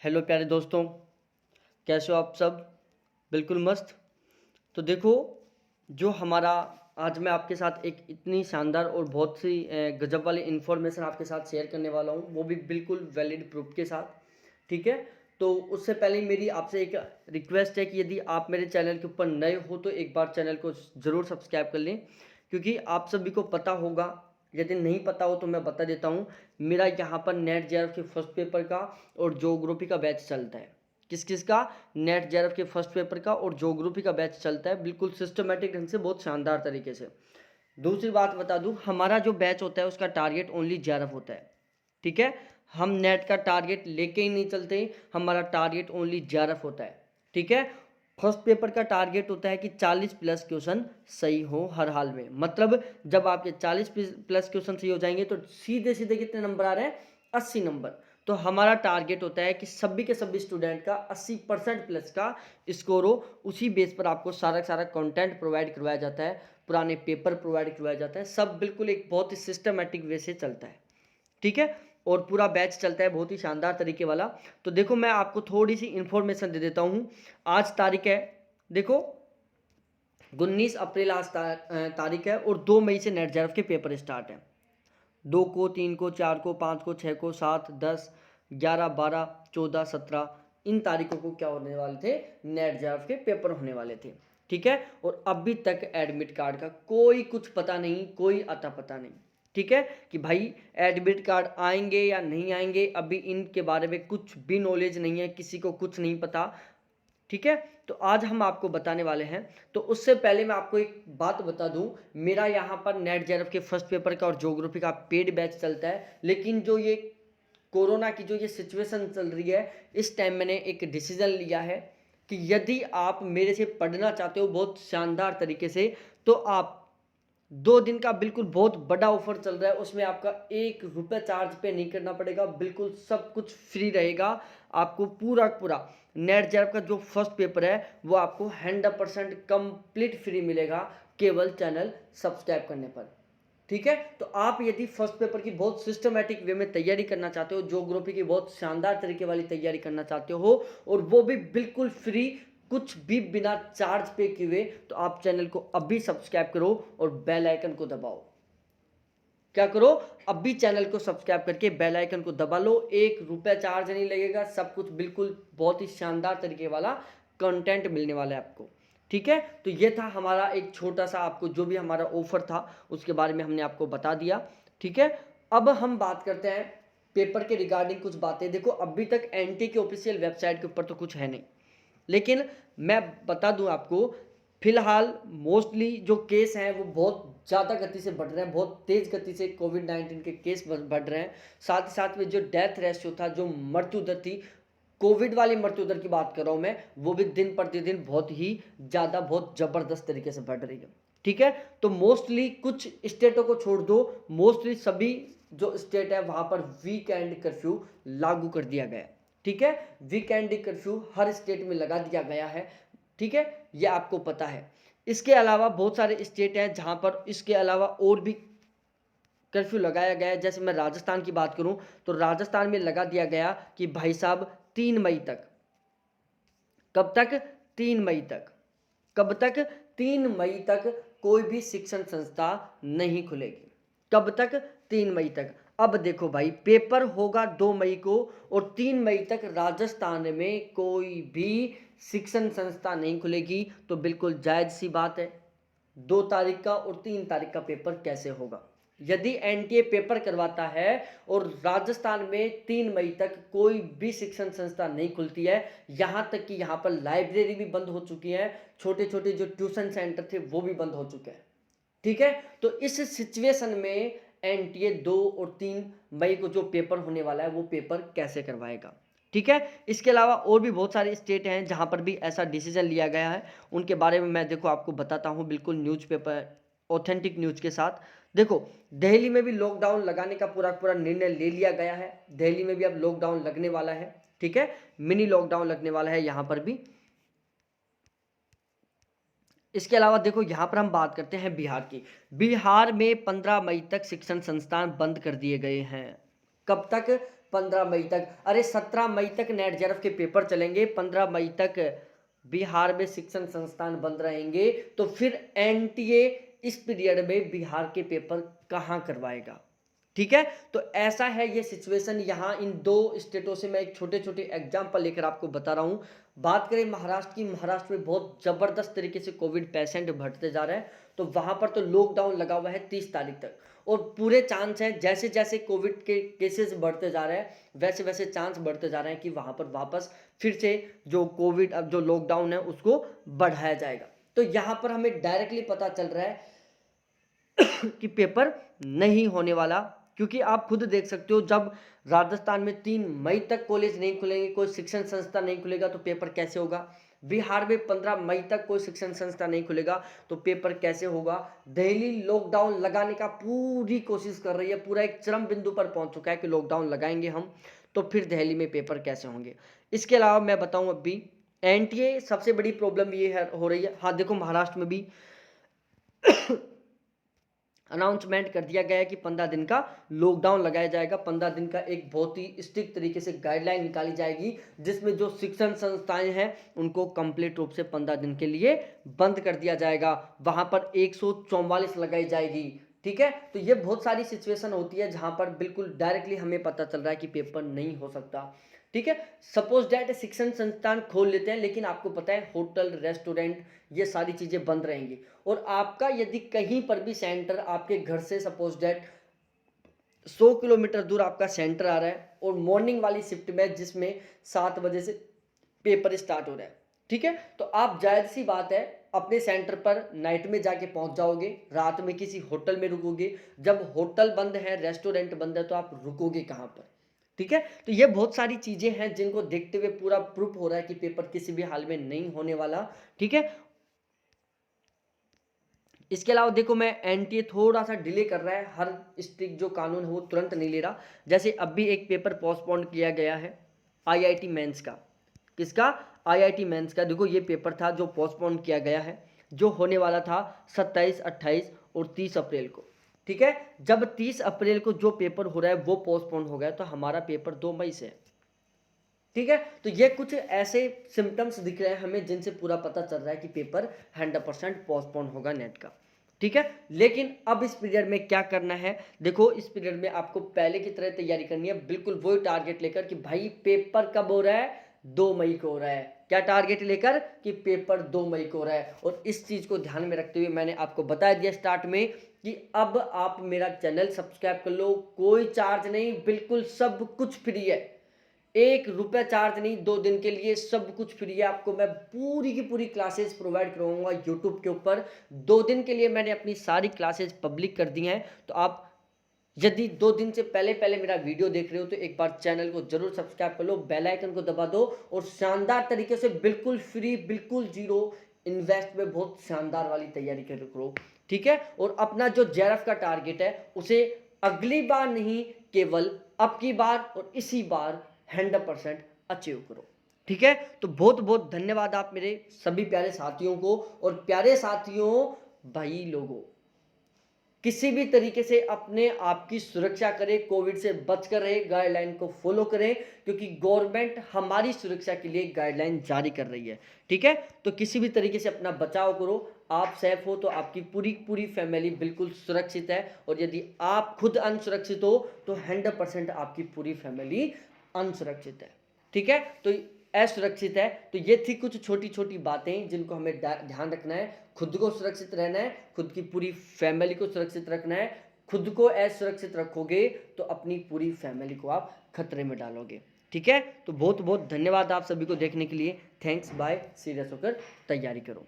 Hello प्यारे दोस्तों, कैसे हो आप सब? बिल्कुल मस्त। तो देखो, जो हमारा आज मैं आपके साथ एक इतनी शानदार और बहुत सी गजब वाली इन्फॉर्मेशन आपके साथ शेयर करने वाला हूँ, वो भी बिल्कुल वैलिड प्रूफ के साथ। ठीक है? तो उससे पहले मेरी आपसे एक रिक्वेस्ट है कि यदि आप मेरे चैनल के ऊपर नए हो तो एक बार चैनल को ज़रूर सब्सक्राइब कर लें, क्योंकि आप सभी को पता होगा, यदि नहीं पता हो तो मैं बता देता हूँ। मेरा यहाँ पर नेट जेआरएफ के फर्स्ट पेपर का और ज्योग्राफी का बैच चलता है। किस किस का? नेट जेआरएफ के फर्स्ट पेपर का और ज्योग्राफी का बैच चलता है, बिल्कुल सिस्टमेटिक ढंग से, बहुत शानदार तरीके से। दूसरी बात बता दूं, हमारा जो बैच होता है उसका टारगेट ओनली जेआरएफ होता है। ठीक है? हम नेट का टारगेट लेके ही नहीं चलते, हमारा टारगेट ओनली जेआरएफ होता है। ठीक है? फर्स्ट पेपर का टारगेट होता है कि 40 प्लस क्वेश्चन सही हो हर हाल में। मतलब जब आपके 40 प्लस क्वेश्चन सही हो जाएंगे तो सीधे सीधे कितने नंबर आ रहे हैं? 80 नंबर। तो हमारा टारगेट होता है कि सभी के सभी स्टूडेंट का 80% प्लस का स्कोर हो। उसी बेस पर आपको सारा सारा कंटेंट प्रोवाइड करवाया जाता है, पुराने पेपर प्रोवाइड करवाया जाता है, सब बिल्कुल एक बहुत ही सिस्टमेटिक वे से चलता है। ठीक है? और पूरा बैच चलता है बहुत ही शानदार तरीके वाला। तो देखो, मैं आपको थोड़ी सी इंफॉर्मेशन दे देता हूँ। आज तारीख है, देखो, 19 अप्रैल आज तारीख है, और 2 मई से नेट जेआरएफ के पेपर स्टार्ट है। 2 को, 3 को, 4 को, 5 को, 6 को, 7, 10, 11, 12, 14, 17 इन तारीखों को क्या होने वाले थे? नेट जेआरएफ के पेपर होने वाले थे। ठीक है? और अभी तक एडमिट कार्ड का कोई कुछ पता नहीं, कोई अता पता नहीं। ठीक है? कि भाई एडमिट कार्ड आएंगे या नहीं आएंगे, अभी इनके बारे में कुछ भी नॉलेज नहीं है, किसी को कुछ नहीं पता। ठीक है? तो आज हम आपको बताने वाले हैं। तो उससे पहले मैं आपको एक बात बता दूं, मेरा यहाँ पर नेट जेआरएफ के फर्स्ट पेपर का और ज्योग्राफी का पेड बैच चलता है, लेकिन जो ये कोरोना की जो ये सिचुएशन चल रही है, इस टाइम मैंने एक डिसीजन लिया है कि यदि आप मेरे से पढ़ना चाहते हो बहुत शानदार तरीके से, तो आप 2 दिन का बिल्कुल बहुत बड़ा ऑफर चल रहा है, उसमें आपका 1 रुपये चार्ज पे नहीं करना पड़ेगा, बिल्कुल सब कुछ फ्री रहेगा। आपको पूरा पूरा नेट जेआरएफ का जो फर्स्ट पेपर है वो आपको 100% कंप्लीट फ्री मिलेगा, केवल चैनल सब्सक्राइब करने पर। ठीक है? तो आप यदि फर्स्ट पेपर की बहुत सिस्टमेटिक वे में तैयारी करना चाहते हो, ज्योग्राफी की बहुत शानदार तरीके वाली तैयारी करना चाहते हो, और वो भी बिल्कुल फ्री, कुछ भी बिना चार्ज पे किए हुए, तो आप चैनल को अभी सब्सक्राइब करो और बेल आइकन को दबाओ। क्या करो? अभी चैनल को सब्सक्राइब करके बेल आइकन को दबा लो। 1 रुपया चार्ज नहीं लगेगा, सब कुछ बिल्कुल बहुत ही शानदार तरीके वाला कंटेंट मिलने वाला है आपको। ठीक है? तो ये था हमारा एक छोटा सा, आपको जो भी हमारा ऑफर था उसके बारे में हमने आपको बता दिया। ठीक है? अब हम बात करते हैं पेपर के रिगार्डिंग कुछ बातें। देखो, अभी तक एनटी के ऑफिशियल वेबसाइट के ऊपर तो कुछ है नहीं, लेकिन मैं बता दूं आपको, फिलहाल मोस्टली जो केस हैं वो बहुत ज़्यादा गति से बढ़ रहे हैं, बहुत तेज़ गति से कोविड-19 के केस बढ़ रहे हैं। साथ ही साथ में जो डेथ रेशियो था, जो मृत्यु दर थी, कोविड वाली मृत्यु दर की बात कर रहा हूँ मैं, वो भी दिन प्रतिदिन बहुत ही ज़्यादा, बहुत ज़बरदस्त तरीके से बढ़ रही है। ठीक है? तो मोस्टली कुछ स्टेटों को छोड़ दो, मोस्टली सभी जो स्टेट है वहाँ पर वीकेंड कर्फ्यू लागू कर दिया गया है। ठीक है? वीकेंड कर्फ्यू हर स्टेट में लगा दिया गया है। ठीक है? ये आपको पता है। इसके अलावा बहुत सारे स्टेट हैं जहां पर इसके अलावा और भी कर्फ्यू लगाया गया है। जैसे मैं राजस्थान की बात करूं तो राजस्थान में लगा दिया गया कि भाई साहब 3 मई तक, कब तक? 3 मई तक। कब तक? 3 मई तक कोई भी शिक्षण संस्था नहीं खुलेगी। कब तक? 3 मई तक। अब देखो भाई, पेपर होगा 2 मई को, और 3 मई तक राजस्थान में कोई भी शिक्षण संस्था नहीं खुलेगी, तो बिल्कुल जायज सी बात है 2 तारीख का और 3 तारीख का पेपर कैसे होगा? यदि एनटीए पेपर करवाता है और राजस्थान में 3 मई तक कोई भी शिक्षण संस्था नहीं खुलती है, यहाँ तक कि यहाँ पर लाइब्रेरी भी बंद हो चुकी है, छोटे छोटे जो ट्यूशन सेंटर थे वो भी बंद हो चुके हैं। ठीक है? तो इस सिचुएशन में एनटीए 2 और 3 मई को जो पेपर होने वाला है वो पेपर कैसे करवाएगा? ठीक है? इसके अलावा और भी बहुत सारे स्टेट हैं जहां पर भी ऐसा डिसीजन लिया गया है, उनके बारे में मैं देखो आपको बताता हूं, बिल्कुल न्यूज़पेपर ऑथेंटिक न्यूज़ के साथ। देखो, दिल्ली में भी लॉकडाउन लगाने का पूरा पूरा निर्णय ले लिया गया है। दिल्ली में भी अब लॉकडाउन लगने वाला है। ठीक है? मिनी लॉकडाउन लगने वाला है यहाँ पर भी। इसके अलावा देखो, यहाँ पर हम बात करते हैं बिहार की। बिहार में 15 मई तक शिक्षण संस्थान बंद कर दिए गए हैं। कब तक? 15 मई तक। अरे 17 मई तक नेट जेआरएफ के पेपर चलेंगे, 15 मई तक बिहार में शिक्षण संस्थान बंद रहेंगे, तो फिर एनटीए इस पीरियड में बिहार के पेपर कहाँ करवाएगा? ठीक है, तो ऐसा है ये सिचुएशन। यहाँ इन दो स्टेटों से मैं एक छोटे छोटे एग्जाम्पल लेकर आपको बता रहा हूँ। बात करें महाराष्ट्र की, महाराष्ट्र में बहुत जबरदस्त तरीके से कोविड पेशेंट बढ़ते जा रहे हैं, तो वहां पर तो लॉकडाउन लगा हुआ है 30 तारीख तक, और पूरे चांस है जैसे जैसे कोविड के केसेस बढ़ते जा रहे हैं वैसे वैसे चांस बढ़ते जा रहे हैं कि वहां पर वापस फिर से जो कोविड, अब जो लॉकडाउन है उसको बढ़ाया जाएगा। तो यहाँ पर हमें डायरेक्टली पता चल रहा है कि पेपर नहीं होने वाला, क्योंकि आप खुद देख सकते हो जब राजस्थान में 3 मई तक कॉलेज नहीं खुलेंगे, कोई शिक्षण संस्था नहीं खुलेगा, तो पेपर कैसे होगा? बिहार में 15 मई तक कोई शिक्षण संस्था नहीं खुलेगा तो पेपर कैसे होगा? दिल्ली लॉकडाउन लगाने का पूरी कोशिश कर रही है, पूरा एक चरम बिंदु पर पहुंच चुका है कि लॉकडाउन लगाएंगे हम, तो फिर दिल्ली में पेपर कैसे होंगे? इसके अलावा मैं बताऊं, अभी एनटीए सबसे बड़ी प्रॉब्लम ये है हो रही है। हाँ देखो, महाराष्ट्र में भी अनाउंसमेंट कर दिया गया है कि 15 दिन का लॉकडाउन लगाया जाएगा। 15 दिन का एक बहुत ही स्ट्रिक्ट तरीके से गाइडलाइन निकाली जाएगी, जिसमें जो शिक्षण संस्थाएं हैं उनको कंप्लीट रूप से 15 दिन के लिए बंद कर दिया जाएगा। वहां पर 144 लगाई जाएगी। ठीक है, तो ये बहुत सारी सिचुएशन होती है जहां पर बिल्कुल डायरेक्टली हमें पता चल रहा है कि पेपर नहीं हो सकता। ठीक है, सपोज डैट शिक्षण संस्थान खोल लेते हैं, लेकिन आपको पता है होटल, रेस्टोरेंट, ये सारी चीजें बंद रहेंगी, और आपका यदि कहीं पर भी सेंटर आपके घर से सपोज डैट 100 किलोमीटर दूर आपका सेंटर आ रहा है, और मॉर्निंग वाली शिफ्ट में जिसमें 7 बजे से पेपर स्टार्ट हो रहा है, ठीक है, तो आप जायज सी बात है अपने सेंटर पर नाइट में जाके पहुंच जाओगे, रात में किसी होटल में रुकोगे। जब होटल बंद है, रेस्टोरेंट बंद है, तो आप रुकोगे कहां पर? ठीक है, तो ये बहुत सारी चीजें हैं जिनको देखते हुए पूरा प्रूफ हो रहा है कि पेपर किसी भी हाल में नहीं होने वाला। ठीक है, इसके अलावा देखो, मैं एनटीए थोड़ा सा डिले कर रहा है, हर स्ट्रिक्ट जो कानून है वो तुरंत नहीं ले रहा। जैसे अभी एक पेपर पोस्टपोन किया गया है आईआईटी मेंस का। किसका? आईआईटी मेंस का। देखो, ये पेपर था जो पोस्टपोन किया गया है, जो होने वाला था 27, 28 और 30 अप्रैल को। ठीक है, जब 30 अप्रैल को जो पेपर हो रहा है वो पोस्टपोन हो गया, तो हमारा पेपर 2 मई से है। ठीक है, तो ये कुछ ऐसे सिम्टम्स दिख रहे हैं हमें जिनसे पूरा पता चल रहा है कि पेपर 100% पोस्टपोन होगा नेट का। ठीक है, लेकिन अब इस पीरियड में क्या करना है? देखो, इस पीरियड में आपको पहले की तरह तैयारी करनी है, बिल्कुल वही टारगेट लेकर कि भाई पेपर कब हो रहा है? 2 मई को हो रहा है। क्या टारगेट लेकर? कि पेपर 2 मई को हो रहा है। और इस चीज को ध्यान में रखते हुए मैंने आपको बता दिया स्टार्ट में कि अब आप मेरा चैनल सब्सक्राइब कर लो, कोई चार्ज नहीं, बिल्कुल सब कुछ फ्री है, 1 रुपया चार्ज नहीं, 2 दिन के लिए सब कुछ फ्री है। आपको मैं पूरी की पूरी क्लासेस प्रोवाइड करवाऊंगा यूट्यूब के ऊपर। 2 दिन के लिए मैंने अपनी सारी क्लासेस पब्लिक कर दी हैं, तो आप यदि 2 दिन से पहले पहले मेरा वीडियो देख रहे हो तो एक बार चैनल को जरूर सब्सक्राइब कर लो, बेल आइकन को दबा दो, और शानदार तरीके से बिल्कुल फ्री, बिल्कुल जीरो इन्वेस्ट में बहुत शानदार वाली तैयारी करो। ठीक है, और अपना जो जेआरएफ का टारगेट है उसे अगली बार नहीं, केवल अब की बार और इसी बार 100% अचीव करो। ठीक है, तो बहुत बहुत धन्यवाद आप मेरे सभी प्यारे साथियों को। और प्यारे साथियों, भाई लोगों, किसी भी तरीके से अपने आप की सुरक्षा करें, कोविड से बचकर रहे, गाइडलाइन को फॉलो करें, क्योंकि गवर्नमेंट हमारी सुरक्षा के लिए गाइडलाइन जारी कर रही है। ठीक है, तो किसी भी तरीके से अपना बचाव करो। आप सेफ हो तो आपकी पूरी पूरी फैमिली बिल्कुल सुरक्षित है, और यदि आप खुद अनसुरक्षित हो तो 100% आपकी पूरी फैमिली अनसुरक्षित है। ठीक है, तो असुरक्षित है। तो ये थी कुछ छोटी छोटी बातें जिनको हमें ध्यान रखना है। खुद को सुरक्षित रहना है, खुद की पूरी फैमिली को सुरक्षित रखना है। खुद को असुरक्षित रखोगे तो अपनी पूरी फैमिली को आप खतरे में डालोगे। ठीक है, तो बहुत बहुत धन्यवाद आप सभी को देखने के लिए। Thanks, bye. सीरियस होकर तैयारी करो।